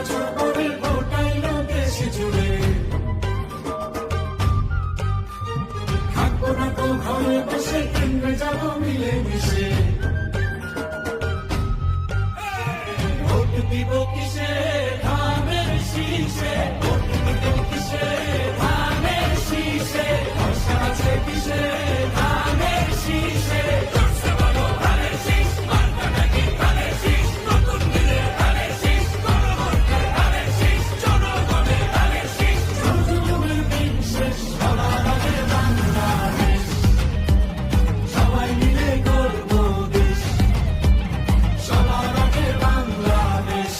বছর পরে ভোট আইলো দেশ জুড়ে, থাকবো না তো ঘরে বসে, কেন্দ্রে যাবো মিলে মিশে। ভোট দিব কিসে, ধানের শীষে, ভোট দিব কিসে, ধানের শীষে, ভরসা আছে কিসে, ধানের শীষে। সবাই মিলে গড়বো দেশ, সবার আগে বাংলাদেশ।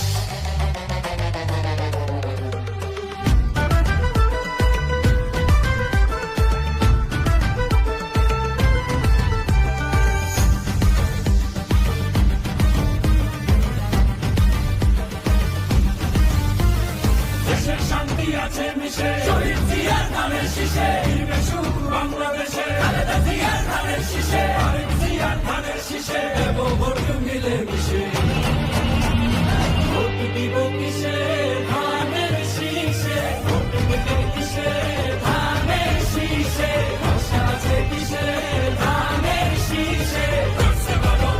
দেশের শান্তি আছে মিশে, শহীদ জিয়ার ধানের শীষে, ফিরবে সুখ বাংলাদেশে, খালেদা জিয়ার ধানের শীষে, আরেক জিয়ার ধানের শীষে, দেব ভোট মিলে মিশে। ভোট দিব কিসে, ধানের শীষে, ভোট দিব কিসে, ধানের শীষে, ভরসা আছে কিসে, ধানের শীষে।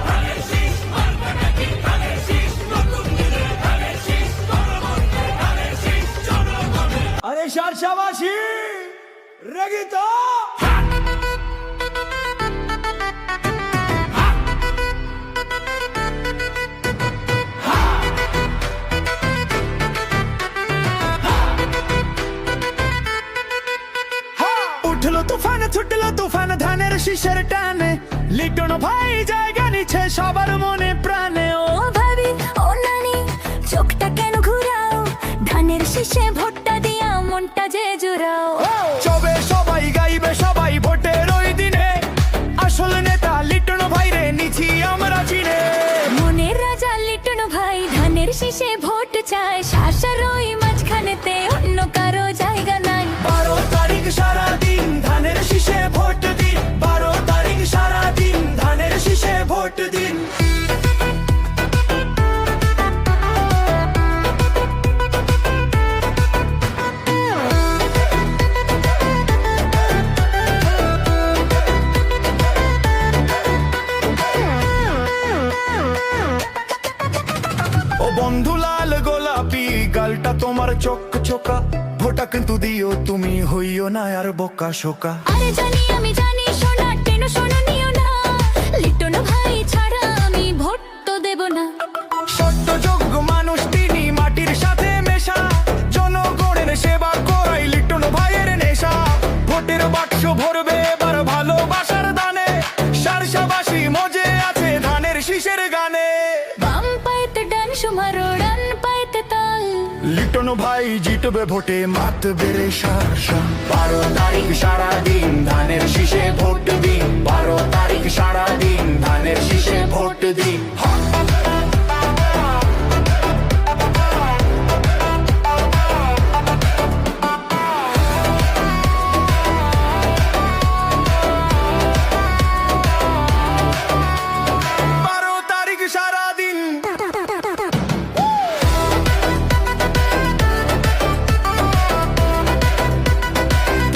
ধানের শীষ, মার্কা নাকি ধানের শীষ, নতুন দিনে ধানের শীষ, গণভোটে ধানের শীষ, জনগণের। আরে শার্শাবাসী রেগি তো উঠলো তুফান, ছুটলো তুফান ধানের শীষের টানে, লিটন ভাই জায়গা নিচ্ছে সবার মনে প্রাণে। ও ভাবি ও নানি চোখটা কেন ঘুরাও, ধানের শীষে ভোটটা দিয়া মনটা যে জুড়াও। চবে সবাই গাইবে সবাই ভোটের ওই দিনে, আসল নেতা লিটন ভাই রে নিছি আমরা চিনে। মনের রাজা লিটন ভাই ধানের শীষে ভোট চায়, শাসার ওই মাঝখানেতে অন্য কারো জায়গা নাই। 12 তারিখ সারাদিন ধানের শীষে ভোট দিন, 12 তারিখ সারাদিন ধানের শীষে ভোট দিন। ও বন্ধু লাল গোলাপি গালটা তোমার চোখ চোকা, ভোটা কিন্তু দিও তুমি, হইও না আর বোকা শোকা। আরে জানি আমি জানি সোনা টেনো সোনা নিও না, লিটন ভাই ছাড়া আমি ভোট তো দেব না। সত্য যোগ্য মানুষ তিনি, মাটির সাথে মেশা, জনগণের সেবা করাই লিটন ভাইয়ের নেশা। ভোটের বাক্স ভরবে এবার ভালোবাসার দানে, শার্শাবাসী মজে আছে ধানের শীষের গানে। বাম পাইতে ডান সুমারো, ডান পাইতে তাল, লিটন ভাই জিতবে ভোটে মাতবে রে শার্শা। 12 তারিখ সারাদিন ধানের শীষে ভোট দিন, 12 তারিখ সারাদিন ধানের শীষে ভোট দিন।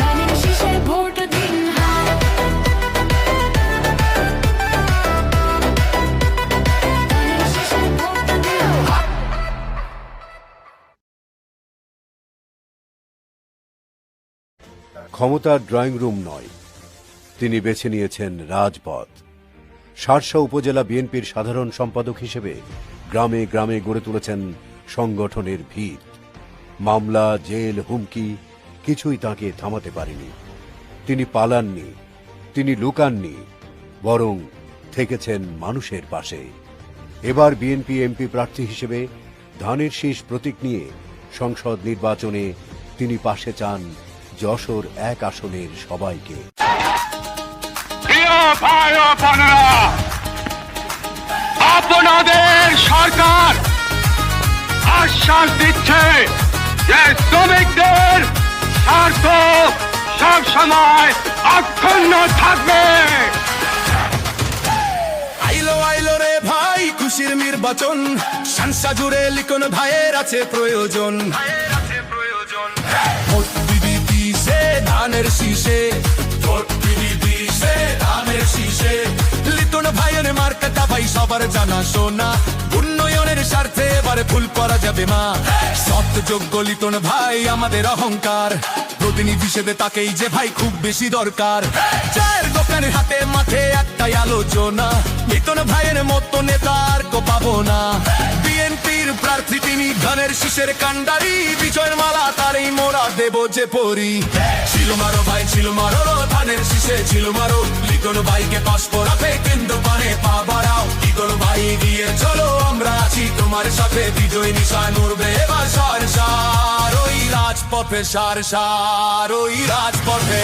ধানের শীষে ভোট দিন। ধানের শীষে ভোট দিন। ক্ষমতার ড্রয়িং রুম নয়, তিনি বেছে নিয়েছেন রাজপথ। শার্শা উপজেলা বিএনপির সাধারণ সম্পাদক হিসেবে গ্রামে গ্রামে গড়ে তুলেছেন সংগঠনের ভিত। মামলা, জেল, হুমকি কিছুই তাকে থামাতে পারেনি। তিনি পালাননি, তিনি লুকাননি, বরং থেকেছেন মানুষের পাশে। এবার বিএনপি এমপি প্রার্থী হিসেবে ধানের শীষ প্রতীক নিয়ে সংসদ নির্বাচনে তিনি পাশে চান যশোর 1 আসনের সবাইকে। আপনাদের সরকার আশ্বাস দিচ্ছে যে শ্রমিকদের স্বার্থ সব সময় অক্ষুণ্ণ থাকবে। আইলো আইলো রে ভাই খুশির নির্বাচন সংসা জুড়ে লিটন ভাইয়ের আছে প্রয়োজন ভোট দিবি দিশে ধানের শীষে ভোট দিবি দিশে ধানের শীষে লিটন ভাইয়ের মার্কাটা ভাই সবার জানা শোনা উন্নয়নের স্বার্থে এবারে ফুল করা যাবে মা সৎ যোগ্য লিটন ভাই আমাদের অহংকার প্রতিনিধি হিসেবে তাকেই যে ভাই খুব বেশি দরকার চায়ের দোকানের হাতে মাঠে একটাই আলোচনা লিটন ভাইয়ের মতো নেতা আর কো পাবো না বিএনপির প্রার্থী তিনি ধানের শীষের কান্ডারি বিজয়ের মালা তারই মোরা দেব যে পরি ছিল মারো ভাই ছিল মারো ধানের শীষে ছিল মারো লিটন ভাইকে পাশ করাতে কেন্দ্র পানে পা বাড়াও লিটন ভাই দিয়ে চলো আমরা আছি তোমার সাথে বিজয় নিশান উড়বে এবার সার সার ওই রাজপথে সার সার ওই রাজপথে